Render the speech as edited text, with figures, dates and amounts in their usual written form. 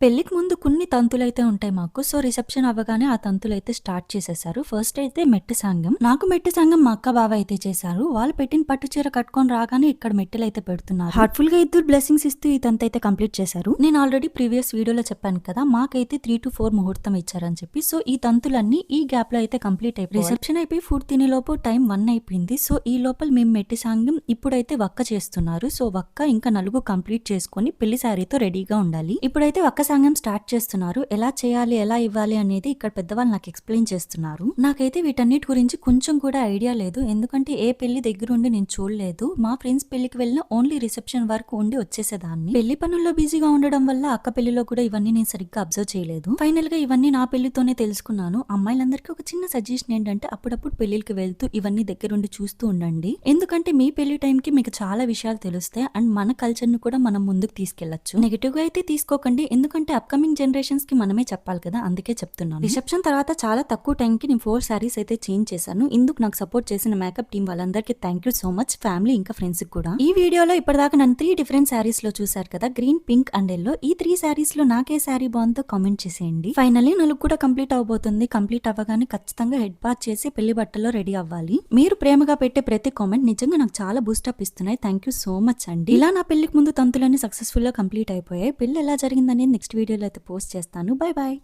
పెళ్ళికి ముందు కొన్ని తంతులైతే ఉంటాయి మాకు. సో, రిసెప్షన్ అవ్వగానే ఆ తంతులైతే స్టార్ట్ చేసేశారు. ఫస్ట్ అయితే మెట్టు సాంగం. నాకు మెట్టు సాంగం మా అక్క, బావ అయితే చేశారు. వాళ్ళు పెట్టిన పట్టు చీర కట్టుకొని రాగానే ఇక్కడ మెట్టులైతే పెడుతున్నారు. హార్ట్‌ఫుల్ గా ఇద్దరు బ్లెస్సింగ్స్ ఇస్తూ ఈ తంతైతే కంప్లీట్ చేశారు. నేను ఆల్రెడీ ప్రీవియస్ వీడియోలో చెప్పాను కదా, మాకైతే 3-4 ముహూర్తం ఇచ్చారని చెప్పి. సో, ఈ తంతులన్నీ ఈ గ్యాప్ లో అయితే కంప్లీట్ అయిపోయి రిసెప్షన్ అయిపోయి ఫుడ్ తినే లోపు టైం 1 అయిపోయింది. సో, ఈ లోపల మేము మెట్టి సాంగం ఇప్పుడైతే వక్క చేస్తున్నారు. సో, వక్క ఇంకా నలుగు కంప్లీట్ చేసుకొని పెళ్లి శారీతో రెడీగా ఉండాలి. ఇప్పుడైతే వక్క సాంగం స్టార్ట్ చేస్తున్నారు. ఎలా చేయాలి, ఎలా ఇవ్వాలి అనేది ఇక్కడ పెద్దవాళ్ళు నాకు ఎక్స్ప్లెయిన్ చేస్తున్నారు. నాకైతే వీటన్నిటి గురించి కొంచెం కూడా ఐడియా లేదు. ఎందుకంటే ఏ పెళ్లి దగ్గరుండి నేను చూడలేదు. మా ఫ్రెండ్స్ పెళ్లికి వెళ్ళిన ఓన్లీ రిసెప్షన్ వరకు ఉండి వచ్చేసేదాన్ని. పెళ్లి పనుల్లో బిజీగా ఉండడం వల్ల అక్క పెళ్లిలో కూడా ఇవన్నీ నేను సరిగ్గా అబ్జర్వ్ చేయలేదు. ఫైనల్ గా ఇవన్నీ నా పెళ్లితోనే తెలుసుకున్నాను. అమ్మాయిలందరికీ ఒక చిన్న సజెషన్ ఏంటంటే అప్పుడప్పుడు పెళ్లికి వెళ్తూ ఇవన్నీ దగ్గరుండి చూస్తూ ఉండండి. ఎందుకంటే మీ పెళ్లి టైం కి మీకు చాలా విషయాలు తెలుస్తాయి అండ్ మన కల్చర్ ని కూడా మనం ముందుకు తీసుకెళ్లొచ్చు. నెగిటివ్ గా అయితే తీసుకోకండి, ఎందుకంటే అప్కమింగ్ జనరేషన్స్ కి మనమే చెప్పాలి కదా, అందుకే చెప్తున్నాను. రిసెప్షన్ తర్వాత చాలా తక్కువ టైం కి నేను 4 సారీస్ అయితే చేంజ్ చేశాను. ఇందుకు నాకు సపోర్ట్ చేసిన మేకప్ టీం వాళ్ళందరికీ thank you so much. Family ఇంకా ఫ్రెండ్స్ కూడా. ఈ వీడియోలో ఇప్పటిదాకా నన్ను 3 డిఫరెంట్ సారీస్ లో చూసారు కదా, గ్రీన్, పింక్ అండ్ ఎల్లో. ఈ 3 సారీస్ లో నాకే సారీ బాగుందో కామెంట్ చేసేయండి. ఫైనల్లీ నలుగు కూడా కంప్లీట్ అవబోతుంది. కంప్లీట్ అవ్వగానే ఖచ్చితంగా హెడ్ బాత్ చేసి పెళ్లి బట్టల్లో రెడీ అవ్వాలి. మీరు ప్రేమగా పెట్టే ప్రతి కామెంట్ నిజంగా నాకు చాలా బూస్టప్ ఇస్తున్నాయి. థ్యాంక్ యూ సో మచ్ అండి. ఇలా నా పెళ్లికి ముందు తంతులన్నీ సక్సెస్ఫుల్ గా కంప్లీట్ అయిపోయాయి. పెళ్లి ఎలా జరిగిందనేది నెక్స్ట్ వీడియోలో అయితే పోస్ట్ చేస్తాను. Bye bye.